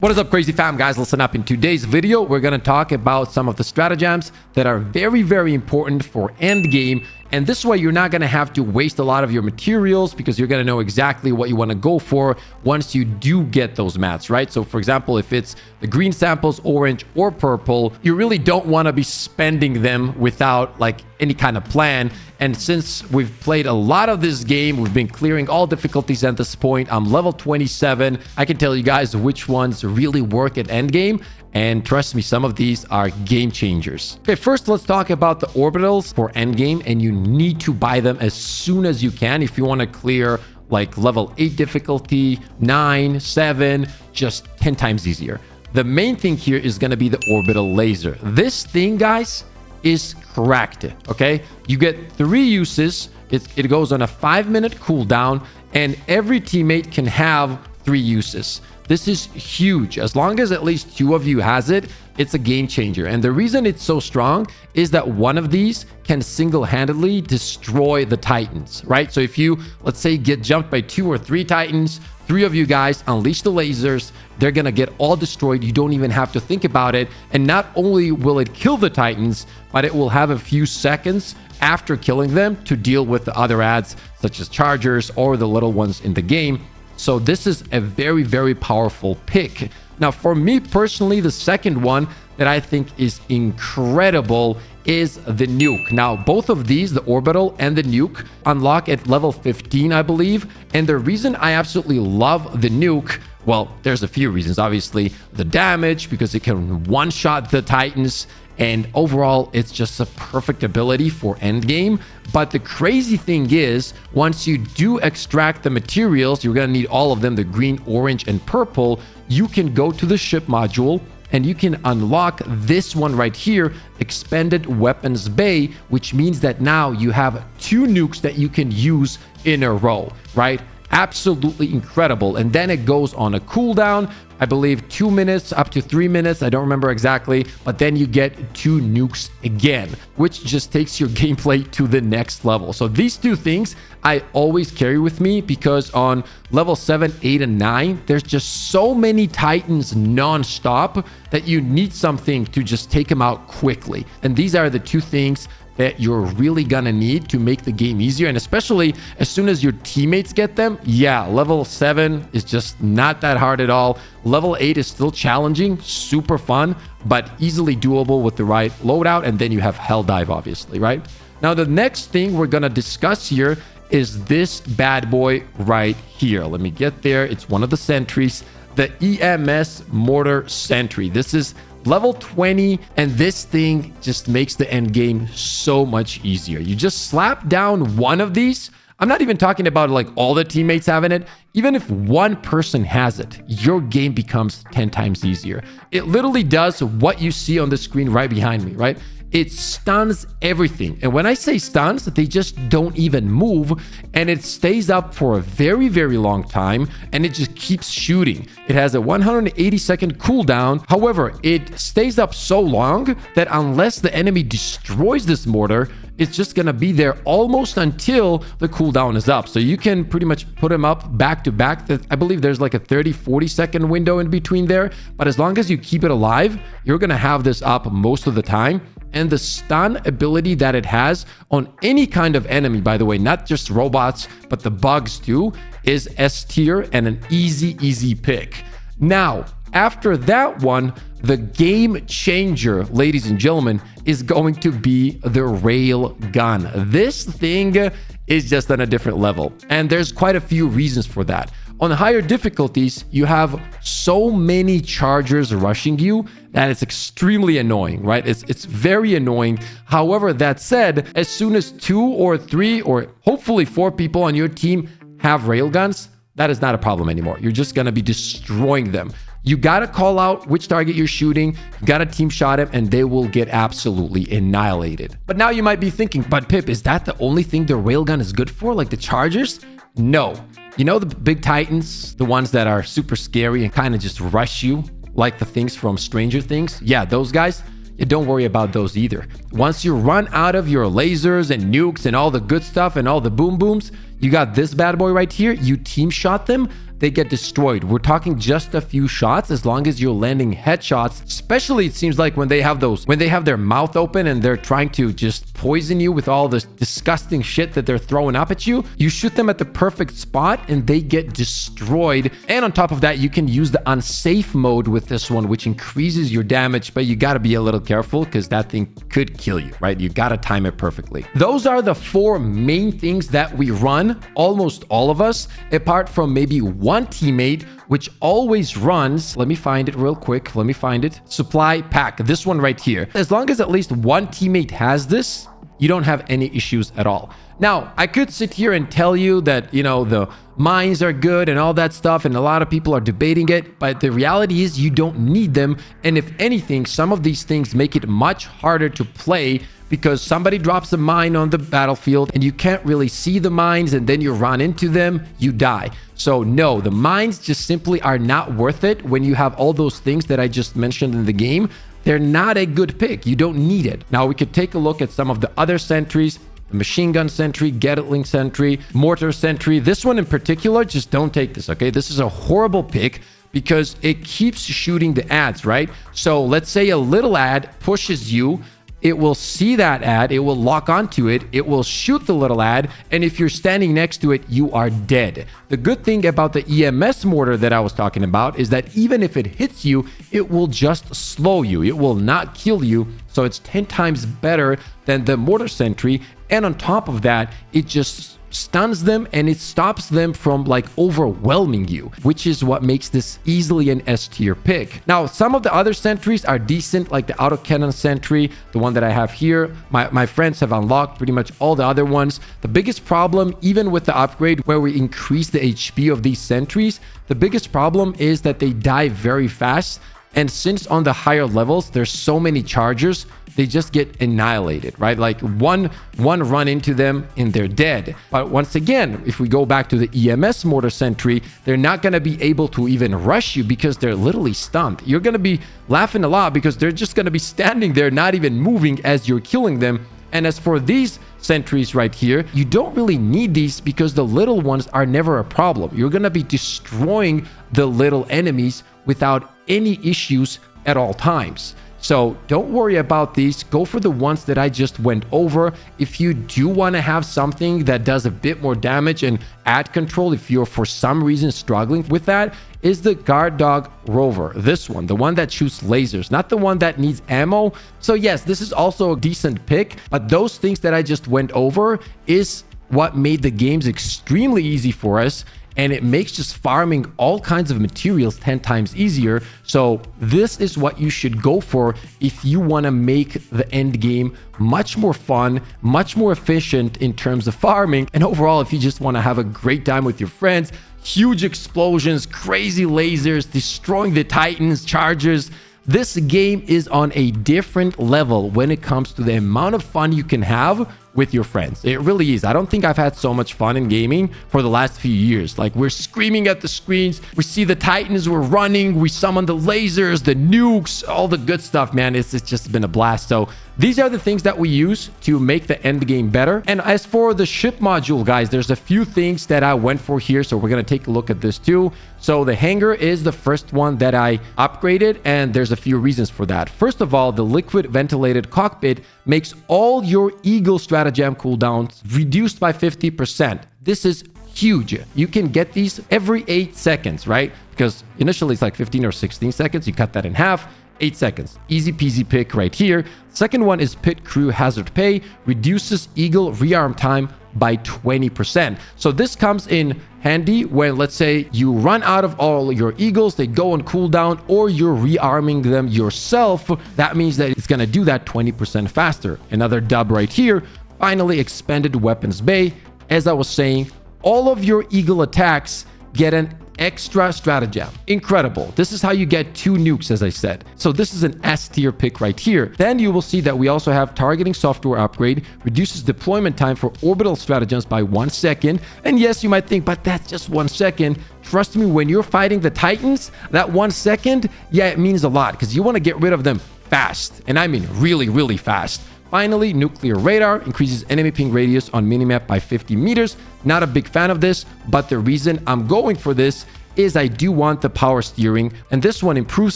What is up, crazy fam? Guys, listen up. In today's video, we're going to talk about some of the stratagems that are very, very important for endgame. And this way, you're not going to have to waste a lot of your materials because you're going to know exactly what you want to go for once you do get those mats, right? So, for example, if it's the green samples, orange, or purple, you really don't want to be spending them without like any kind of plan. And since we've played a lot of this game, we've been clearing all difficulties at this point. I'm level 27. I can tell you guys which ones really work at endgame. And trust me, some of these are game changers. Okay, first let's talk about the orbitals for endgame, and you need to buy them as soon as you can if you want to clear like level 8 difficulty, 9, 7, just 10 times easier. The main thing here is going to be the orbital laser. This thing, guys, is cracked. Okay, you get 3 uses. It goes on a 5-minute cooldown, and every teammate can have 3 uses. This is huge. As long as at least 2 of you has it, it's a game changer. And the reason it's so strong is that one of these can single-handedly destroy the Titans, right? So if you, let's say, get jumped by 2 or 3 Titans, 3 of you guys unleash the lasers, they're gonna get all destroyed. You don't even have to think about it. And not only will it kill the Titans, but it will have a few seconds after killing them to deal with the other ads, such as chargers or the little ones in the game. So this is a very, very powerful pick. Now, for me personally, the second one that I think is incredible is the nuke. Now, both of these, the orbital and the nuke, unlock at level 15, I believe. And the reason I absolutely love the nuke, well, there's a few reasons. Obviously, the damage, because it can one-shot the Titans. And overall, it's just a perfect ability for endgame. But the crazy thing is, once you do extract the materials, you're going to need all of them, the green, orange, and purple. You can go to the ship module and you can unlock this one right here, Expanded Weapons Bay, which means that now you have 2 nukes that you can use in a row, right? Absolutely incredible. And then it goes on a cooldown, I believe 2 minutes up to 3 minutes. I don't remember exactly, but then you get 2 nukes again, which just takes your gameplay to the next level. So these 2 things I always carry with me because on level 7, 8, and 9, there's just so many Titans non-stop that you need something to just take them out quickly. And these are the 2 things that you're really gonna need to make the game easier. And especially as soon as your teammates get them, yeah, level 7 is just not that hard at all. Level 8 is still challenging, super fun, but easily doable with the right loadout. And then you have Helldive, obviously, right? Now, the next thing we're gonna discuss here is this bad boy right here. Let me get there. It's one of the sentries, the EMS Mortar Sentry. This is level 20, and this thing just makes the end game so much easier. You just slap down one of these. I'm not even talking about like all the teammates having it. Even if one person has it, your game becomes 10 times easier. It literally does what you see on the screen right behind me, right? It stuns everything. And when I say stuns, they just don't even move, and it stays up for a very, very long time, and it just keeps shooting. It has a 180-second cooldown. However, it stays up so long that unless the enemy destroys this mortar, it's just gonna be there almost until the cooldown is up. So you can pretty much put them up back to back. I believe there's like a 30-40-second window in between there, but as long as you keep it alive, you're gonna have this up most of the time. And the stun ability that it has on any kind of enemy, by the way, not just robots, but the bugs too, is S tier and an easy pick. Now, after that one, the game changer, ladies and gentlemen, is going to be the rail gun. This thing is just on a different level, and there's quite a few reasons for that. On higher difficulties, you have so many chargers rushing you that it's extremely annoying, right? It's very annoying. However, that said, as soon as 2 or 3 or hopefully 4 people on your team have railguns, that is not a problem anymore. You're just gonna be destroying them. You gotta call out which target you're shooting, you gotta team shot him, and they will get absolutely annihilated. But now you might be thinking, but Pip, is that the only thing the railgun is good for, like the chargers? No. You know the big Titans, the ones that are super scary and kind of just rush you, like the things from Stranger Things? Yeah, those guys, don't worry about those either. Once you run out of your lasers and nukes and all the good stuff and all the boom booms, you got this bad boy right here. You team shot them. they get destroyed. We're talking just a few shots as long as you're landing headshots. Especially it seems like when they have their mouth open and they're trying to just poison you with all this disgusting shit that they're throwing up at you. You shoot them at the perfect spot and they get destroyed. And on top of that, you can use the unsafe mode with this one, which increases your damage, but you got to be a little careful because that thing could kill you, right? You got to time it perfectly. Those are the 4 main things that we run, almost all of us, apart from maybe one teammate, which always runs. Let me find it real quick. Let me find it. Supply pack. This one right here. As long as at least one teammate has this, you don't have any issues at all. Now, I could sit here and tell you that, you know, the mines are good and all that stuff, and a lot of people are debating it, but the reality is you don't need them. And if anything, some of these things make it much harder to play because somebody drops a mine on the battlefield and you can't really see the mines, and then you run into them, you die. So no, the mines just simply are not worth it when you have all those things that I just mentioned in the game. They're not a good pick. You don't need it. Now we could take a look at some of the other sentries. The machine gun sentry, Gatling sentry, mortar sentry. This one in particular, just don't take this, okay? This is a horrible pick because it keeps shooting the ads, right? So let's say a little ad pushes you. It will see that ad, it will lock onto it, it will shoot the little ad, and if you're standing next to it, you are dead. The good thing about the EMS mortar that I was talking about is that even if it hits you, it will just slow you. It will not kill you, so it's 10 times better than the mortar sentry, and on top of that, it just stuns them and it stops them from like overwhelming you, which is what makes this easily an S tier pick. Now, some of the other sentries are decent, like the autocannon sentry, the one that I have here. My friends have unlocked pretty much all the other ones. The biggest problem, even with the upgrade where we increase the HP of these sentries, the biggest problem is that they die very fast. And since on the higher levels, there's so many chargers, they just get annihilated, right? Like one run into them and they're dead. But once again, if we go back to the EMS mortar sentry, they're not going to be able to even rush you because they're literally stunned. You're going to be laughing a lot because they're just going to be standing there, not even moving as you're killing them. And as for these sentries right here, you don't really need these because the little ones are never a problem. You're going to be destroying the little enemies without any issues at all times. So don't worry about these. Go for the ones that I just went over. If you do want to have something that does a bit more damage and ad control, if you're for some reason struggling with that, is the Guard Dog Rover. This one, the one that shoots lasers, not the one that needs ammo. So yes, this is also a decent pick, but those things that I just went over is what made the games extremely easy for us. And it makes just farming all kinds of materials 10 times easier. So this is what you should go for if you want to make the end game much more fun, much more efficient in terms of farming. And overall, if you just want to have a great time with your friends, huge explosions, crazy lasers, destroying the Titans, chargers. This game is on a different level when it comes to the amount of fun you can have with your friends. It really is. I don't think I've had so much fun in gaming for the last few years. Like, we're screaming at the screens, we see the Titans, we're running, we summon the lasers, the nukes, all the good stuff, man. It's just been a blast. So these are the things that we use to make the end game better. And as for the ship module, guys, there's a few things that I went for here. So we're going to take a look at this too. So the hangar is the first one that I upgraded, and there's a few reasons for that. First of all, the liquid ventilated cockpit makes all your Eagle Stratagem cooldowns reduced by 50%. This is huge. You can get these every 8 seconds, right? Because initially it's like 15 or 16 seconds. You cut that in half. 8 seconds. Easy peasy pick right here. Second one is Pit Crew Hazard Pay. Reduces Eagle rearm time by 20%. So this comes in handy when, let's say, you run out of all your Eagles, they go on cooldown, or you're rearming them yourself. That means that it's going to do that 20% faster. Another dub right here. Finally, Expanded Weapons Bay. As I was saying, all of your Eagle attacks get an extra stratagem. Incredible. This is how you get 2 nukes, as I said. So this is an S tier pick right here. Then you will see that we also have targeting software upgrade, reduces deployment time for orbital stratagems by 1 second. And yes, you might think, but that's just 1 second. Trust me, when you're fighting the Titans, that 1 second, yeah, it means a lot because you want to get rid of them fast. And I mean really, really fast. Finally, nuclear radar increases enemy ping radius on minimap by 50 meters. Not a big fan of this, but the reason I'm going for this is I do want the power steering, and this one improves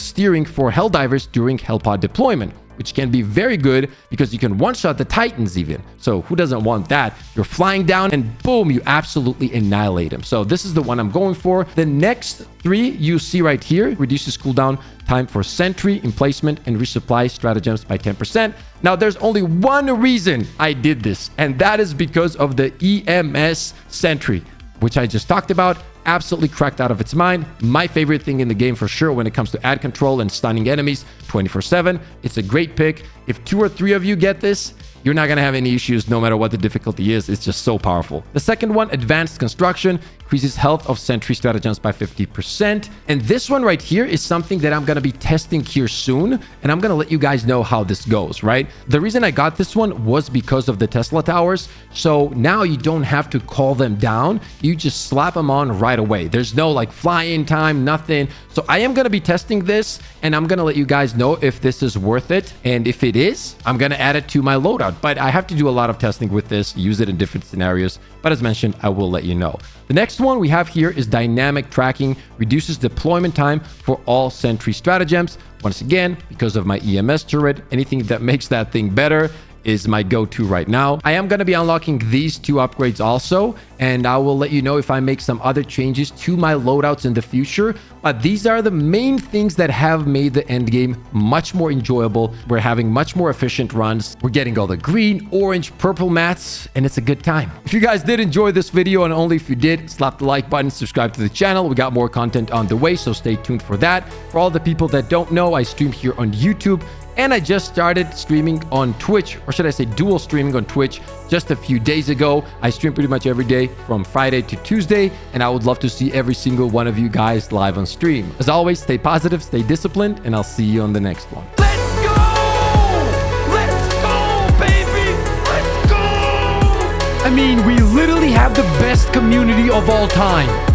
steering for Helldivers during Hellpod deployment, which can be very good because you can one-shot the Titans even. So who doesn't want that? You're flying down and boom, you absolutely annihilate him. So this is the one I'm going for. The next three you see right here reduces cooldown time for sentry, emplacement, and resupply stratagems by 10%. Now, there's only one reason I did this, and that is because of the EMS sentry, which I just talked about. Absolutely cracked out of its mind. My favorite thing in the game for sure when it comes to ad control and stunning enemies 24/7. It's a great pick. If 2 or 3 of you get this, you're not going to have any issues no matter what the difficulty is. It's just so powerful. The second one, advanced construction, increases health of sentry stratagems by 50%. And this one right here is something that I'm going to be testing here soon. And I'm going to let you guys know how this goes, right? The reason I got this one was because of the Tesla towers. So now you don't have to call them down. You just slap them on right away. There's no like fly-in time, nothing. So I am going to be testing this and I'm going to let you guys know if this is worth it. And if it is, I'm going to add it to my loadout. But I have to do a lot of testing with this, use it in different scenarios. But as mentioned, I will let you know. The next one we have here is dynamic tracking, reduces deployment time for all sentry stratagems. Once again, because of my EMS turret, anything that makes that thing better is my go-to right now. I am going to be unlocking these 2 upgrades also, and I will let you know if I make some other changes to my loadouts in the future. But these are the main things that have made the end game much more enjoyable. We're having much more efficient runs. We're getting all the green, orange, purple mats, and it's a good time. If you guys did enjoy this video, and only if you did, slap the like button, subscribe to the channel. We got more content on the way, so stay tuned for that. For all the people that don't know, I stream here on YouTube. And I just started streaming on Twitch, or should I say dual streaming on Twitch just a few days ago. I stream pretty much every day from Friday to Tuesday, and I would love to see every single one of you guys live on stream. As always, stay positive, stay disciplined, and I'll see you on the next one. Let's go! Let's go, baby! Let's go! I mean, we literally have the best community of all time.